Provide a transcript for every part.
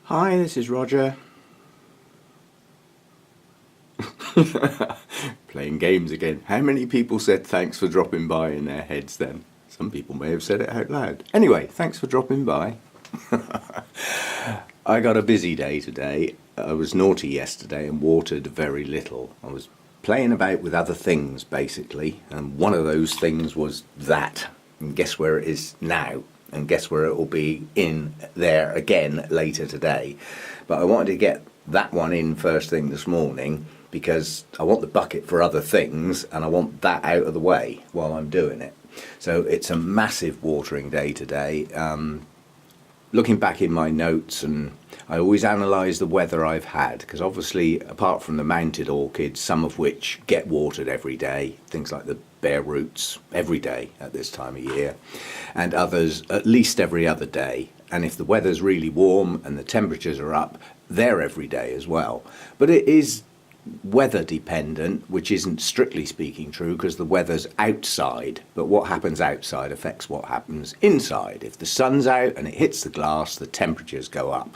Hi, this is Roger. Playing games again. How many people said thanks for dropping by in their heads then? Some people may have said it out loud. Anyway, thanks for dropping by. I got a busy day today. I was naughty yesterday and watered very little. I was playing about with other things basically, and one of those things was that. And guess where it is now? And guess where it will be in there again later today. But I wanted to get that one in first thing this morning because I want the bucket for other things and I want that out of the way while I'm doing it. So it's a massive watering day today. Looking back in my notes, and I always analyse the weather I've had, because obviously apart from the mounted orchids, some of which get watered every day, things like the bare roots every day at this time of year, and others at least every other day. And if the weather's really warm and the temperatures are up, they're every day as well. But it is weather dependent, which isn't strictly speaking true because the weather's outside, but what happens outside affects what happens inside. If the sun's out and it hits the glass, the temperatures go up.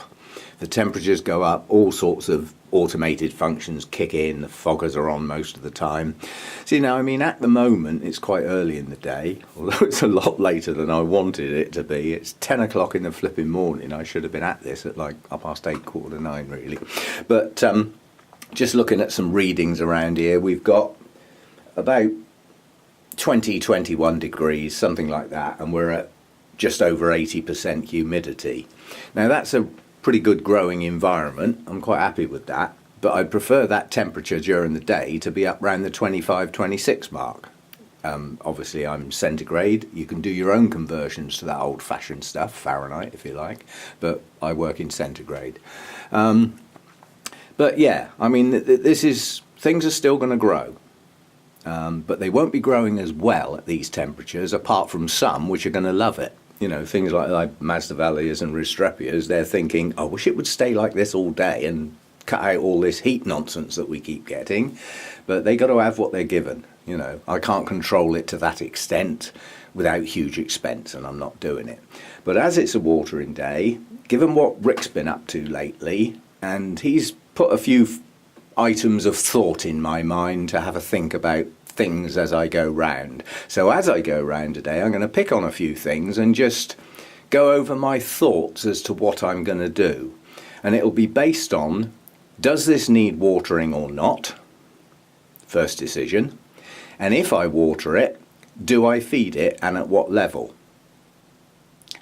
The temperatures go up, all sorts of automated functions kick in, the foggers are on most of the time. See, now, I mean, at the moment, it's quite early in the day, although it's a lot later than I wanted it to be. It's 10 o'clock in the flipping morning. I should have been at this at like 8:30, 8:45, really. But just looking at some readings around here, we've got about 20, 21 degrees, something like that, and we're at just over 80% humidity. Now, that's a pretty good growing environment. I'm quite happy with that, but I'd prefer that temperature during the day to be up around the 25, 26 mark. Obviously I'm centigrade. You can do your own conversions to that old-fashioned stuff, Fahrenheit if you like, but I work in centigrade. But yeah, I mean, things are still going to grow, but they won't be growing as well at these temperatures, apart from some which are going to love it. You know, things like Masdevallias and Restrepias, they're thinking, I wish it would stay like this all day and cut out all this heat nonsense that we keep getting. But they got to have what they're given. You know, I can't control it to that extent without huge expense, and I'm not doing it. But as it's a watering day, given what Rick's been up to lately, and he's put a few items of thought in my mind to have a think about things as I go round. So as I go round today, I'm going to pick on a few things and just go over my thoughts as to what I'm going to do. And it'll be based on, does this need watering or not? First decision. And if I water it, do I feed it and at what level?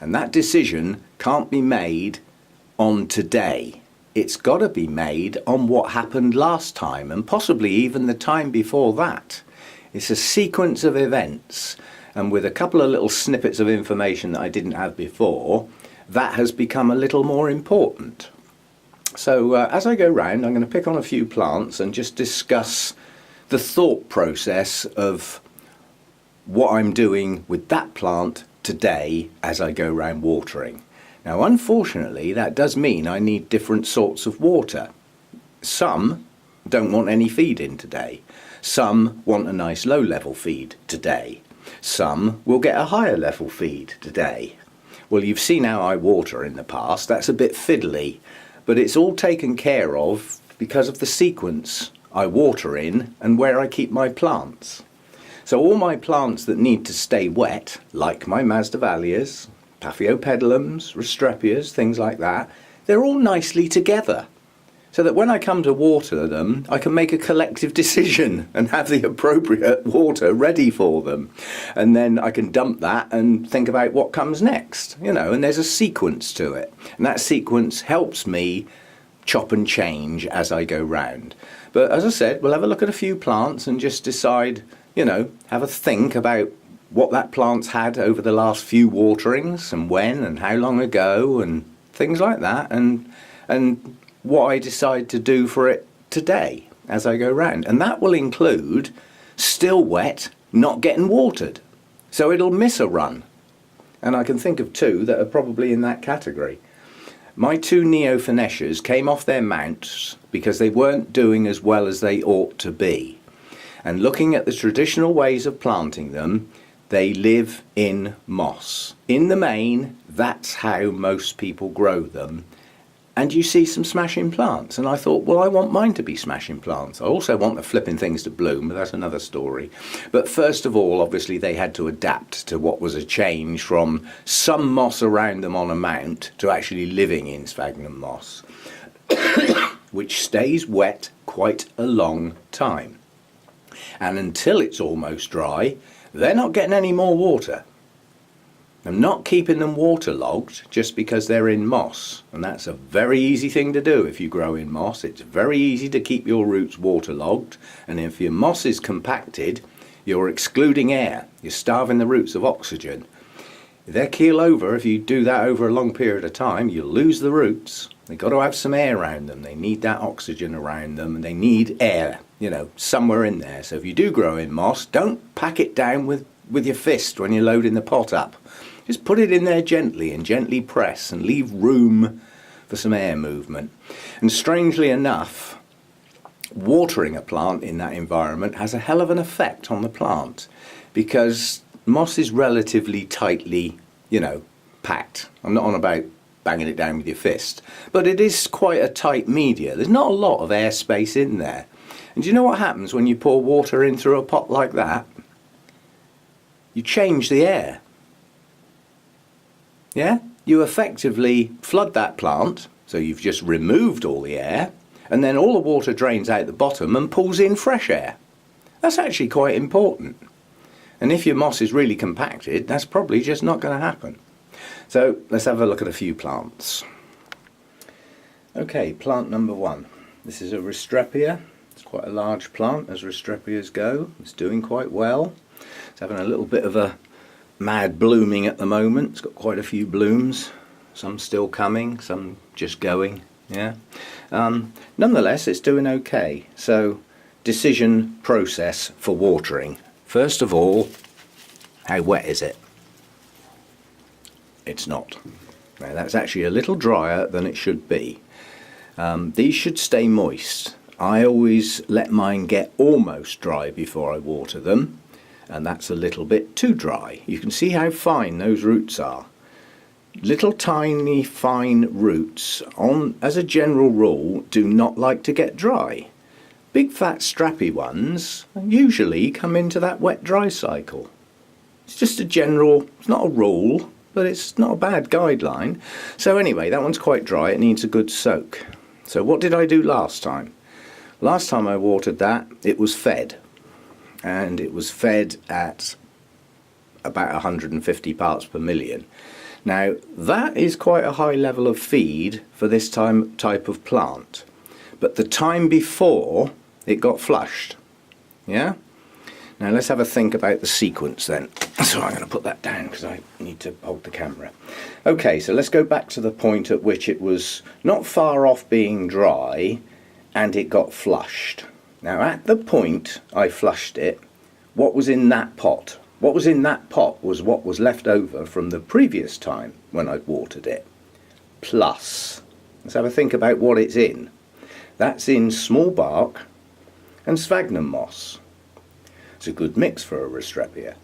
And that decision can't be made on today. It's got to be made on what happened last time and possibly even the time before that. It's a sequence of events, and with a couple of little snippets of information that I didn't have before, that has become a little more important. So as I go round, I'm going to pick on a few plants and just discuss the thought process of what I'm doing with that plant today as I go round watering. Now, unfortunately, that does mean I need different sorts of water. Some don't want any feed in today. Some want a nice low level feed today. Some will get a higher level feed today. Well, you've seen how I water in the past. That's a bit fiddly, but it's all taken care of because of the sequence I water in and where I keep my plants. So all my plants that need to stay wet, like my Masdevallias, Paphiopedilums, Restrepias, things like that, they're all nicely together. So that when I come to water them, I can make a collective decision and have the appropriate water ready for them. And then I can dump that and think about what comes next, you know, and there's a sequence to it. And that sequence helps me chop and change as I go round. But as I said, we'll have a look at a few plants and just decide, you know, have a think about what that plant's had over the last few waterings and when and how long ago and things like that, and what I decide to do for it today as I go round. And that will include still wet, not getting watered. So it'll miss a run. And I can think of two that are probably in that category. My two Neophanesias came off their mounts because they weren't doing as well as they ought to be. And looking at the traditional ways of planting them, they live in moss. In the main, that's how most people grow them. and you see some smashing plants. And I thought, well, I want mine to be smashing plants. I also want the flipping things to bloom, but that's another story. But first of all, obviously, they had to adapt to what was a change from some moss around them on a mount to actually living in sphagnum moss, which stays wet quite a long time. And until it's almost dry, they're not getting any more water. I'm not keeping them waterlogged just because they're in moss, and that's a very easy thing to do if you grow in moss. It's very easy to keep your roots waterlogged, and if your moss is compacted, you're excluding air, you're starving the roots of oxygen. If they're keel over, if you do that over a long period of time, you'll lose the roots. They've got to have some air around them, they need that oxygen around them, and they need air, you know, somewhere in there. So if you do grow in moss, don't pack it down with your fist when you're loading the pot up. Just put it in there gently and gently press and leave room for some air movement. And strangely enough, watering a plant in that environment has a hell of an effect on the plant, because moss is relatively tightly, you know, packed. I'm not on about banging it down with your fist, but it is quite a tight media. There's not a lot of air space in there. And do you know what happens when you pour water in through a pot like that? You change the air. Yeah, you effectively flood that plant, so you've just removed all the air, and then all the water drains out the bottom and pulls in fresh air. That's actually quite important. And if your moss is really compacted, that's probably just not going to happen. So let's have a look at a few plants. Okay, plant number one. This is a Restrepia. It's quite a large plant as Restrepias go. It's doing quite well. It's having a little bit of a mad blooming at the moment. It's got quite a few blooms, some still coming, some just going. Yeah. Nonetheless, it's doing okay. So, decision process for watering. First of all, how wet is it? It's not. Now that's actually a little drier than it should be. These should stay moist. I always let mine get almost dry before I water them, and that's a little bit too dry. You can see how fine those roots are. Little tiny fine roots, as a general rule, do not like to get dry. Big fat strappy ones usually come into that wet dry cycle. It's just a general, it's not a rule, but it's not a bad guideline. So anyway, that one's quite dry, it needs a good soak. So what did I do last time? Last time I watered that, it was fed. And it was fed at about 150 parts per million. Now that is quite a high level of feed for this type of plant, but the time before it got flushed. Yeah? Now let's have a think about the sequence then. So I'm going to put that down because I need to hold the camera. Okay, so let's go back to the point at which it was not far off being dry and it got flushed. Now at the point I flushed it, what was in that pot? What was in that pot was what was left over from the previous time when I'd watered it. Plus, let's have a think about what it's in. That's in small bark and sphagnum moss. It's a good mix for a Restrepia.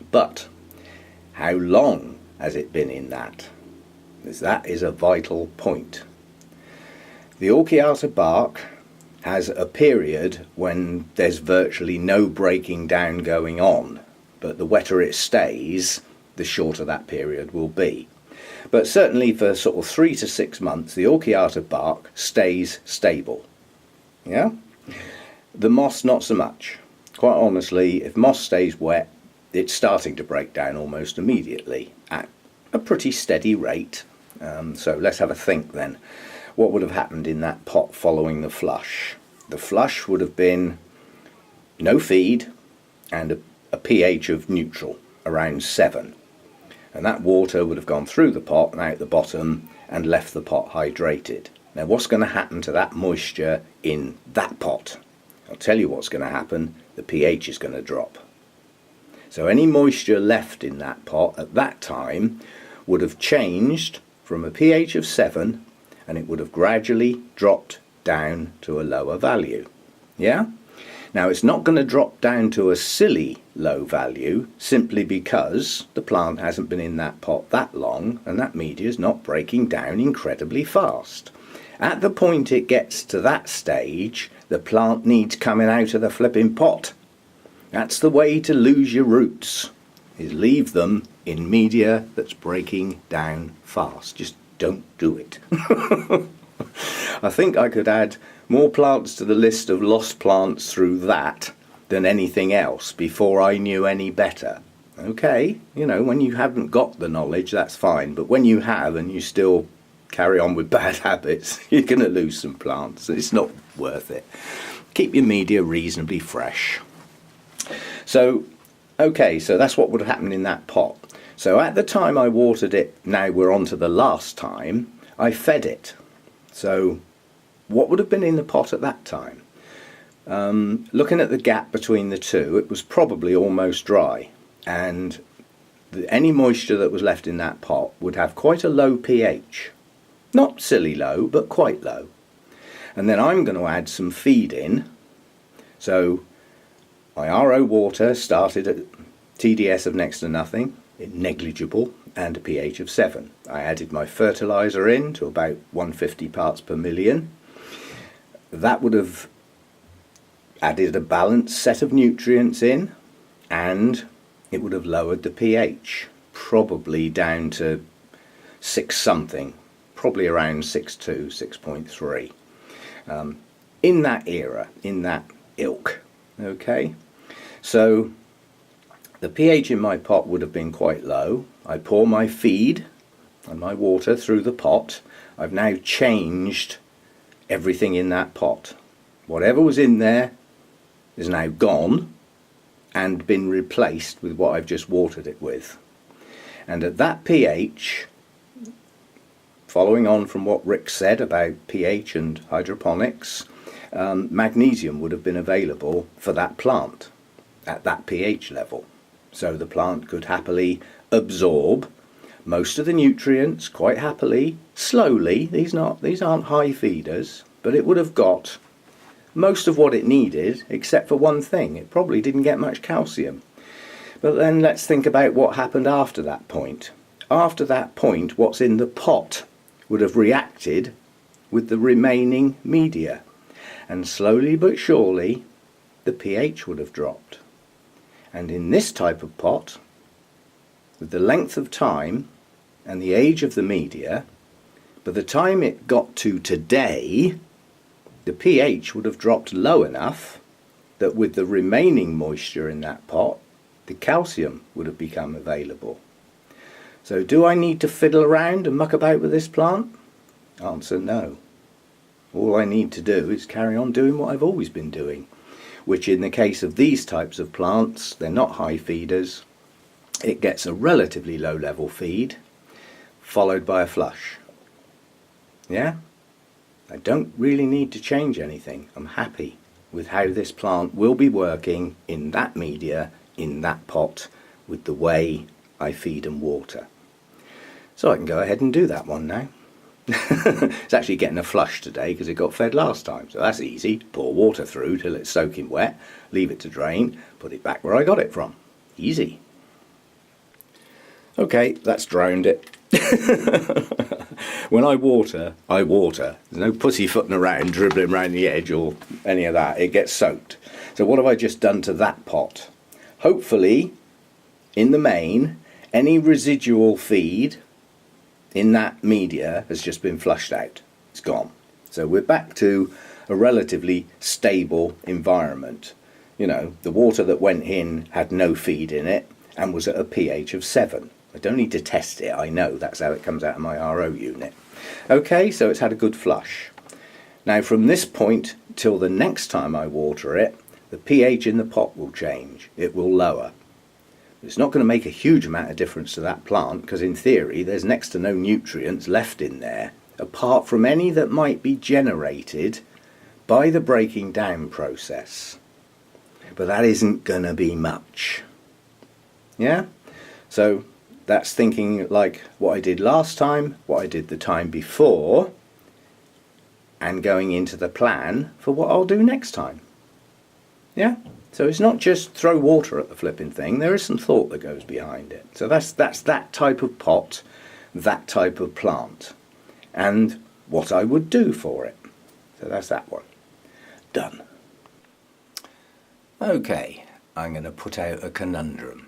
But how long has it been in that? Because that is a vital point. The orchiata bark has a period when there's virtually no breaking down going on, but the wetter it stays, the shorter that period will be. But certainly for sort of 3 to 6 months, the orchiata bark stays stable. Yeah? The moss, not so much. Quite honestly, if moss stays wet, it's starting to break down almost immediately at a pretty steady rate. So let's have a think then. What would have happened in that pot following the flush? The flush would have been no feed and a pH of neutral, around 7. And that water would have gone through the pot and out the bottom and left the pot hydrated. Now what's going to happen to that moisture in that pot? I'll tell you what's going to happen. The pH is going to drop. So any moisture left in that pot at that time would have changed from a pH of 7, and it would have gradually dropped down to a lower value. Yeah? Now it's not going to drop down to a silly low value simply because the plant hasn't been in that pot that long and that media is not breaking down incredibly fast. At the point it gets to that stage, the plant needs coming out of the flipping pot. That's the way to lose your roots, is leave them in media that's breaking down fast. Just don't do it. I think I could add more plants to the list of lost plants through that than anything else before I knew any better. Okay, you know, when you haven't got the knowledge, that's fine, but when you have and you still carry on with bad habits, you're going to lose some plants. It's not worth it. Keep your media reasonably fresh. So, okay, so that's what would have happened in that pot. So at the time I watered it, now we're on to the last time, I fed it. So what would have been in the pot at that time? Looking at the gap between the two, it was probably almost dry, and any moisture that was left in that pot would have quite a low pH. Not silly low, but quite low. And then I'm going to add some feed in. So my RO water started at TDS of next to nothing, negligible, and a pH of 7. I added my fertiliser in to about 150 parts per million. That would have added a balanced set of nutrients in, and it would have lowered the pH, probably down to 6 something, probably around 6.2, 6.3. In that era, in that ilk. Okay, so the pH in my pot would have been quite low. I pour my feed and my water through the pot. I've now changed everything in that pot. Whatever was in there is now gone and been replaced with what I've just watered it with. And at that pH, following on from what Rick said about pH and hydroponics, magnesium would have been available for that plant at that pH level. So the plant could happily absorb most of the nutrients quite happily, slowly. These aren't high feeders, but it would have got most of what it needed except for one thing. It probably didn't get much calcium. But then let's think about what happened after that point. After that point, what's in the pot would have reacted with the remaining media, and slowly but surely the pH would have dropped. And in this type of pot, with the length of time and the age of the media, by the time it got to today, the pH would have dropped low enough that with the remaining moisture in that pot, the calcium would have become available. So do I need to fiddle around and muck about with this plant? Answer no. All I need to do is carry on doing what I've always been doing, which in the case of these types of plants, they're not high feeders. It gets a relatively low level feed, followed by a flush. Yeah? I don't really need to change anything. I'm happy with how this plant will be working in that media, in that pot, with the way I feed and water. So I can go ahead and do that one now. It's actually getting a flush today because it got fed last time, so that's easy. Pour water through till it's soaking wet, leave it to drain, put it back where I got it from. Easy. Okay, that's drowned it. When I water, I water. There's no pussyfooting around, dribbling around the edge or any of that. It gets soaked. So what have I just done to that pot? Hopefully, in the main, any residual feed in that media has just been flushed out. It's gone. So we're back to a relatively stable environment. You know, the water that went in had no feed in it and was at a pH of 7. I don't need to test it, I know that's how it comes out of my RO unit. Okay, so it's had a good flush. Now from this point till the next time I water it, the pH in the pot will change. It will lower. It's not going to make a huge amount of difference to that plant because in theory there's next to no nutrients left in there apart from any that might be generated by the breaking down process. But that isn't going to be much. Yeah? So that's thinking like what I did last time, what I did the time before, and going into the plan for what I'll do next time. Yeah? So it's not just throw water at the flipping thing, there is some thought that goes behind it. So that's that type of pot, that type of plant, and what I would do for it. So that's that one. Done. Okay, I'm going to put out a conundrum.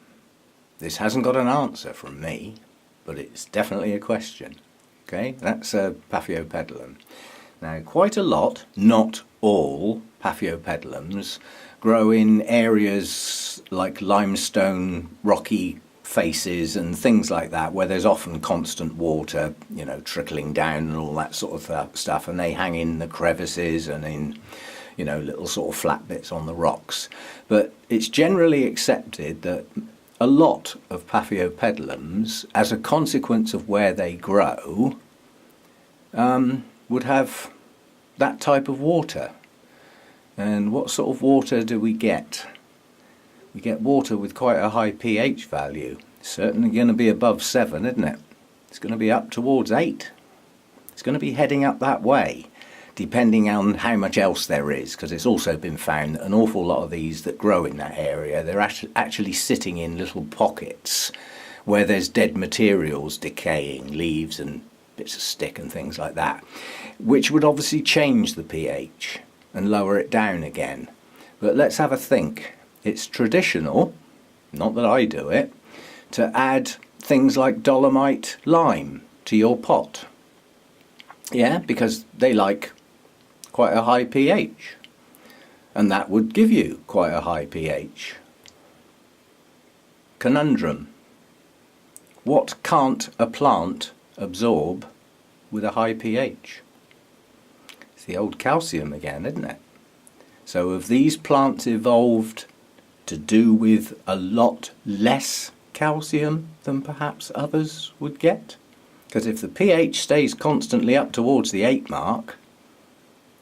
This hasn't got an answer from me, but it's definitely a question. Okay, that's a Paphiopedilum. Now, quite a lot, not all Paphiopedilums, grow in areas like limestone, rocky faces and things like that, where there's often constant water, you know, trickling down and all that sort of stuff, and they hang in the crevices and in, you know, little sort of flat bits on the rocks. But it's generally accepted that a lot of Paphiopedilums, as a consequence of where they grow, would have that type of water. And what sort of water do we get? We get water with quite a high pH value. It's certainly going to be above 7, isn't it? It's going to be up towards 8. It's going to be heading up that way, depending on how much else there is, because it's also been found that an awful lot of these that grow in that area, they're actually sitting in little pockets where there's dead materials decaying, leaves and bits of stick and things like that, which would obviously change the pH and lower it down again. But let's have a think. It's traditional, not that I do it, to add things like dolomite lime to your pot. Yeah, because they like quite a high pH, and that would give you quite a high pH. Conundrum. What can't a plant absorb with a high pH? It's the old calcium again, isn't it? So have these plants evolved to do with a lot less calcium than perhaps others would get? Because if the pH stays constantly up towards the 8 mark,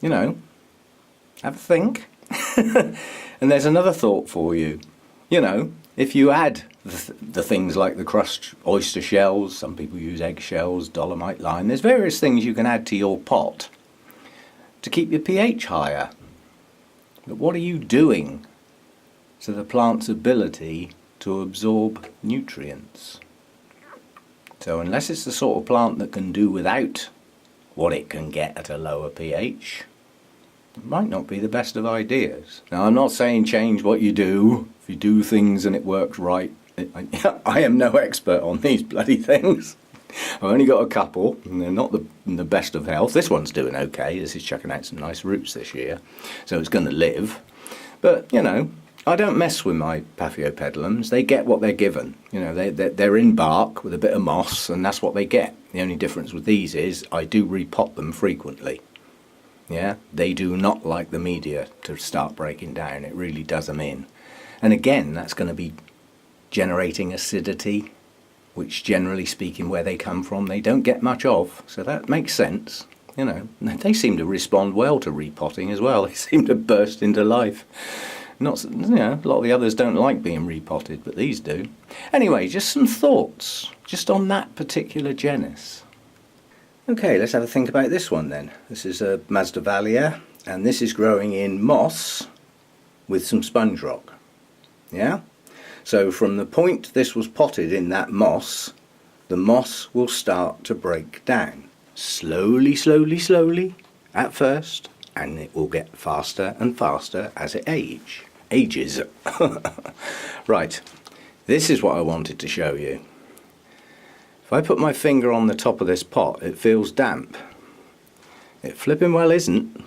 you know, have a think. And there's another thought for you. You know, if you add the things like the crushed oyster shells, some people use egg shells, dolomite lime, there's various things you can add to your pot to keep your pH higher. But what are you doing to the plant's ability to absorb nutrients? So unless it's the sort of plant that can do without what it can get at a lower pH, it might not be the best of ideas. Now, I'm not saying change what you do. If you do things and it works right, I am no expert on these bloody things. I've only got a couple, and they're not in the best of health. This one's doing okay. This is chucking out some nice roots this year, so it's going to live. But, you know, I don't mess with my Paphiopedilums. They get what they're given. You know, they're in bark with a bit of moss, and that's what they get. The only difference with these is I do repot them frequently. Yeah, they do not like the media to start breaking down. It really does them in. And again, that's going to be generating acidity, which generally speaking, where they come from, they don't get much of. So that makes sense. You know, they seem to respond well to repotting as well. They seem to burst into life. Not, you know, a lot of the others don't like being repotted, but these do. Anyway, just some thoughts, just on that particular genus. Okay, let's have a think about this one then. This is a Masdevallia, and this is growing in moss with some sponge rock. Yeah? So from the point this was potted in that moss, the moss will start to break down. Slowly, slowly, slowly at first, and it will get faster and faster as it ages. Right, this is what I wanted to show you. If I put my finger on the top of this pot, it feels damp. It flipping well isn't.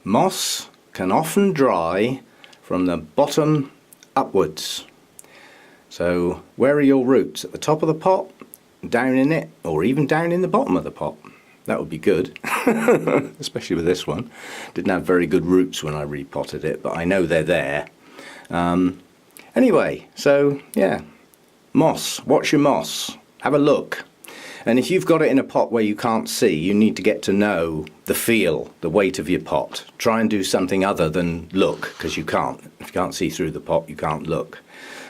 Moss can often dry from the bottom upwards. So where are your roots? At the top of the pot, down in it, or even down in the bottom of the pot? That would be good, especially with this one. Didn't have very good roots when I repotted it, but I know they're there. Anyway, so yeah, moss, watch your moss, have a look. And if you've got it in a pot where you can't see, you need to get to know the feel, the weight of your pot. Try and do something other than look, because you can't. If you can't see through the pot, you can't look.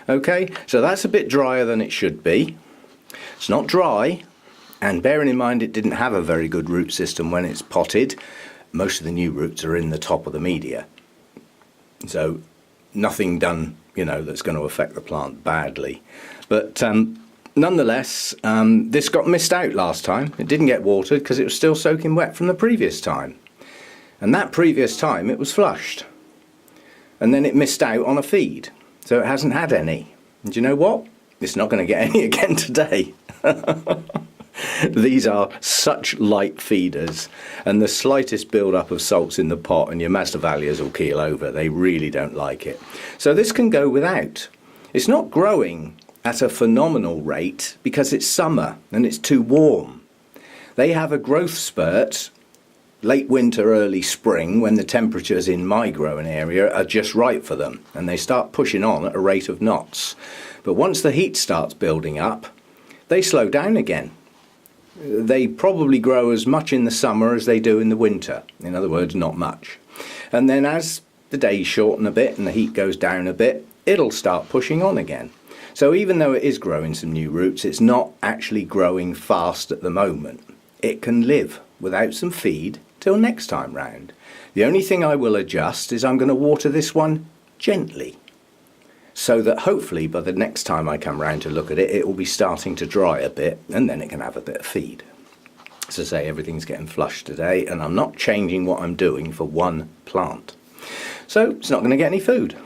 Okay, so that's a bit drier than it should be. It's not dry, and bearing in mind it didn't have a very good root system when it's potted, most of the new roots are in the top of the media. So nothing done, that's going to affect the plant badly. But nonetheless, this got missed out last time. It didn't get watered because it was still soaking wet from the previous time. And that previous time it was flushed. And then it missed out on a feed. So it hasn't had any. And do you know what? It's not going to get any again today. These are such light feeders, and the slightest build-up of salts in the pot and your Masdevallias will keel over. They really don't like it. So this can go without. It's not growing at a phenomenal rate because it's summer and it's too warm. They have a growth spurt late winter, early spring, when the temperatures in my growing area are just right for them, and they start pushing on at a rate of knots. But once the heat starts building up, they slow down again. They probably grow as much in the summer as they do in the winter. In other words, not much. And then as the days shorten a bit and the heat goes down a bit, it'll start pushing on again. So even though it is growing some new roots, it's not actually growing fast at the moment. It can live without some feed till next time round. The only thing I will adjust is I'm going to water this one gently, so that hopefully by the next time I come round to look at it, it will be starting to dry a bit, and then it can have a bit of feed. As I say, everything's getting flushed today, and I'm not changing what I'm doing for one plant. So it's not going to get any food.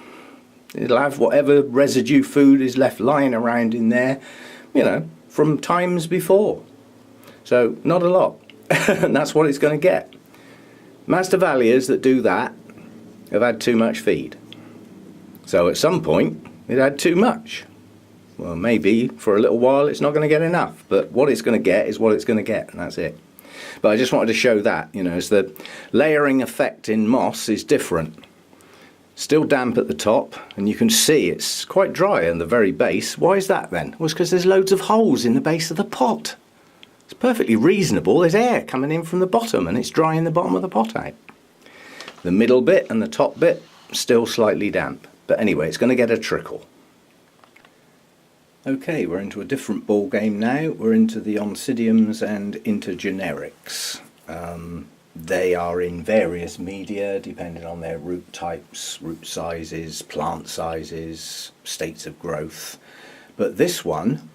It'll have whatever residue food is left lying around in there, from times before. So not a lot. And that's what it's going to get. Masdevallias that do that have had too much feed. So at some point it had too much. Well, maybe for a little while it's not going to get enough, but what it's going to get is what it's going to get, and that's it. But I just wanted to show that, as the layering effect in moss is different. Still damp at the top, and you can see it's quite dry on the very base. Why is that then? Well, it's because there's loads of holes in the base of the pot. It's perfectly reasonable. There's air coming in from the bottom and it's drying the bottom of the pot out. The middle bit and the top bit still slightly damp, but anyway, it's going to get a trickle. Okay, we're into a different ball game now. We're into the Oncidiums and into generics. They are in various media depending on their root types, root sizes, plant sizes, states of growth. But this one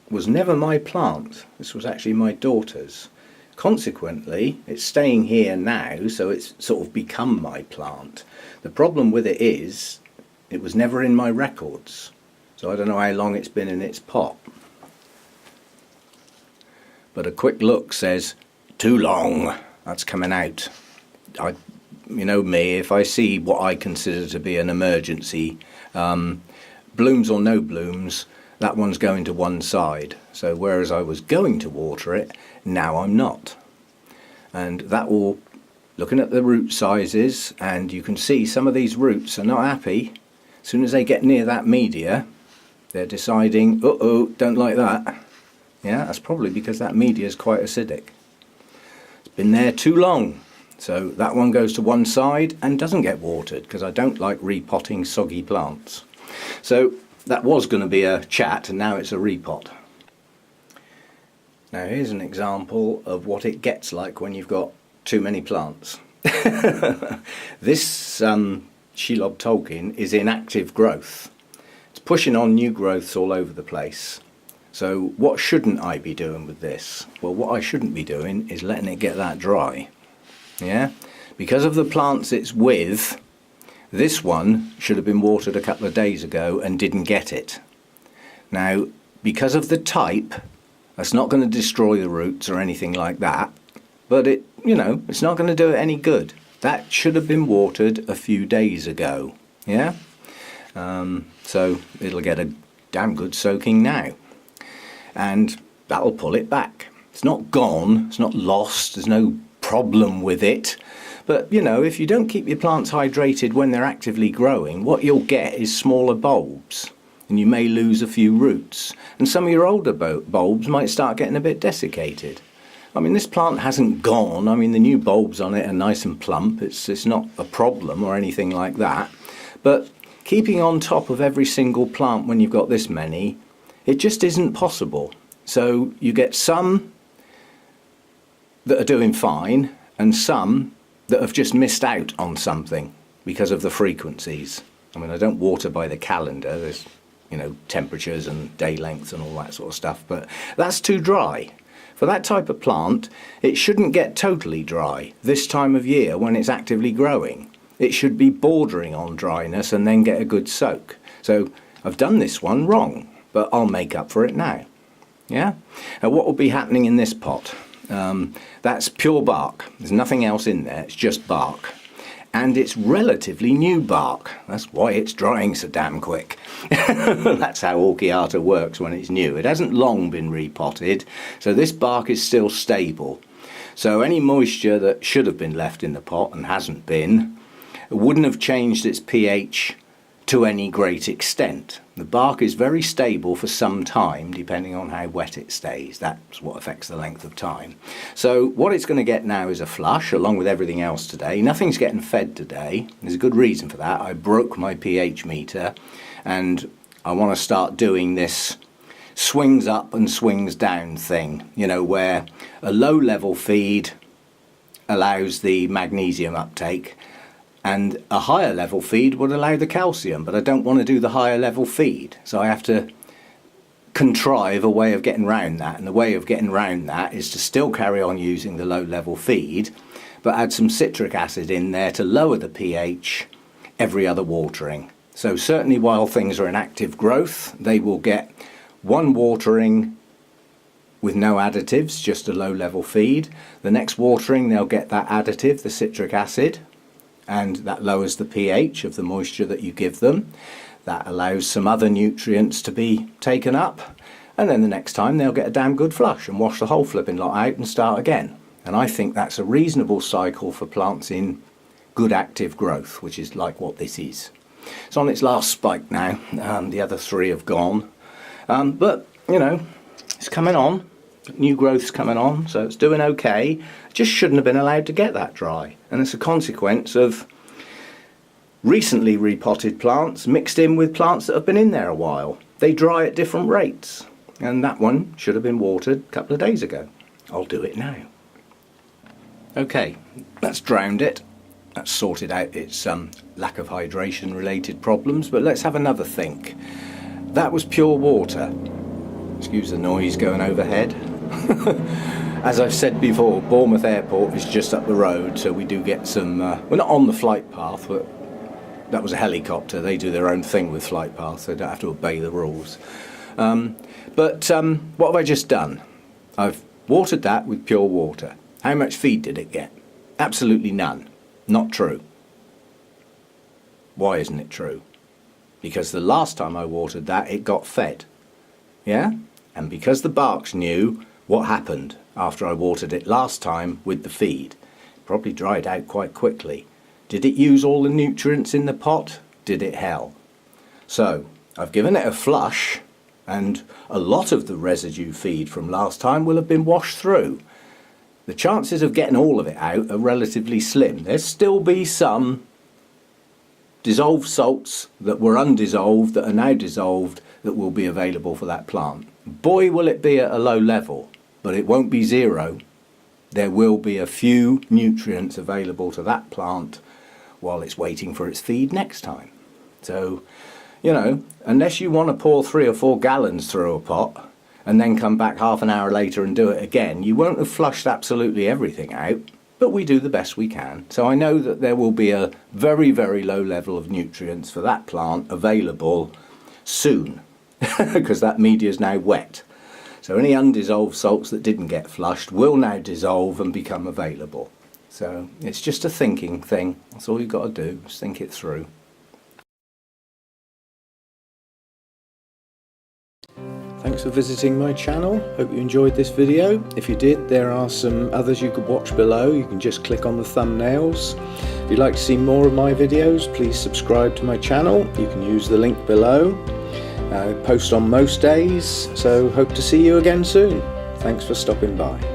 was never my plant. This was actually my daughter's. Consequently, it's staying here now, so it's sort of become my plant. The problem with it is, it was never in my records. So I don't know how long it's been in its pot. But a quick look says, too long. That's coming out. Me, if I see what I consider to be an emergency, blooms or no blooms, that one's going to one side. So whereas I was going to water it, now I'm not. And that will, looking at the root sizes, and you can see some of these roots are not happy. As soon as they get near that media, they're deciding, uh-oh, don't like that. Yeah, that's probably because that media is quite acidic. It's been there too long. So that one goes to one side and doesn't get watered, because I don't like repotting soggy plants. So that was going to be a chat, and now it's a repot. Now here's an example of what it gets like when you've got too many plants. This Shelob Tolkien is in active growth. It's pushing on new growths all over the place. So what shouldn't I be doing with this? Well, what I shouldn't be doing is letting it get that dry. Yeah? Because of the plants it's with, this one should have been watered a couple of days ago and didn't get it. Now, because of the type, that's not going to destroy the roots or anything like that, but it's not going to do it any good. That should have been watered a few days ago. Yeah? So it'll get a damn good soaking now. And that'll pull it back. It's not gone, it's not lost, there's no problem with it. But, if you don't keep your plants hydrated when they're actively growing, what you'll get is smaller bulbs. And you may lose a few roots. And some of your older bulbs might start getting a bit desiccated. I mean, this plant hasn't gone. I mean, the new bulbs on it are nice and plump. It's not a problem or anything like that. But keeping on top of every single plant when you've got this many, it just isn't possible. So you get some that are doing fine and some that have just missed out on something. because of the frequencies. I mean, I don't water by the calendar. There's, you know, temperatures and day lengths and all that sort of stuff, but that's too dry. For that type of plant, it shouldn't get totally dry this time of year when it's actively growing. It should be bordering on dryness and then get a good soak. So I've done this one wrong, but I'll make up for it now. Yeah? Now what will be happening in this pot? That's pure bark. There's nothing else in there, it's just bark. And it's relatively new bark. That's why it's drying so damn quick. That's how Orchiata works when it's new. It hasn't long been repotted, so this bark is still stable. So any moisture that should have been left in the pot and hasn't been, wouldn't have changed its pH to any great extent. The bark is very stable for some time, depending on how wet it stays. That's what affects the length of time. So what it's going to get now is a flush, along with everything else today. Nothing's getting fed today. There's a good reason for that. I broke my pH meter, and I want to start doing this swings up and swings down thing, you know, where a low level feed allows the magnesium uptake, and a higher level feed would allow the calcium, but I don't want to do the higher level feed, so I have to contrive a way of getting round that, and the way of getting round that is to still carry on using the low level feed, but add some citric acid in there to lower the pH every other watering. So certainly while things are in active growth, they will get one watering with no additives, just a low level feed. The next watering they'll get that additive, the citric acid, and that lowers the pH of the moisture that you give them. That allows some other nutrients to be taken up, and then the next time they'll get a damn good flush and wash the whole flipping lot out and start again. And I think that's a reasonable cycle for plants in good active growth, which is like what this is. It's on its last spike now. The other three have gone, but you know, it's coming on. New growth's coming on, so it's doing okay. Just shouldn't have been allowed to get that dry, and it's a consequence of recently repotted plants mixed in with plants that have been in there a while. They dry at different rates, and that one should have been watered a couple of days ago. I'll do it now. Okay, that's drowned it. That's sorted out its lack of hydration related problems, but let's have another think. That was pure water. Excuse the noise going overhead. As I've said before, Bournemouth Airport is just up the road, so we do get some, we're not on the flight path, but that was a helicopter. They do their own thing with flight paths, they don't have to obey the rules. What have I just done? I've watered that with pure water. How much feed did it get? Absolutely none. Not true. Why isn't it true? Because the last time I watered that, it got fed. Yeah? And because the bark's new, what happened after I watered it last time with the feed? It probably dried out quite quickly. Did it use all the nutrients in the pot? Did it hell? So I've given it a flush, and a lot of the residue feed from last time will have been washed through. The chances of getting all of it out are relatively slim. There'll still be some dissolved salts that were undissolved that are now dissolved that will be available for that plant. Boy, will it be at a low level, but it won't be zero. There will be a few nutrients available to that plant while it's waiting for its feed next time. So, you know, unless you want to pour 3 or 4 gallons through a pot and then come back half an hour later and do it again, you won't have flushed absolutely everything out, but we do the best we can. So I know that there will be a very, very low level of nutrients for that plant available soon, because that media is now wet. So any undissolved salts that didn't get flushed will now dissolve and become available. So it's just a thinking thing. That's all you've got to do, is think it through. Thanks for visiting my channel. Hope you enjoyed this video. If you did, there are some others you could watch below. You can just click on the thumbnails. If you'd like to see more of my videos, please subscribe to my channel. You can use the link below. I post on most days, so hope to see you again soon. Thanks for stopping by.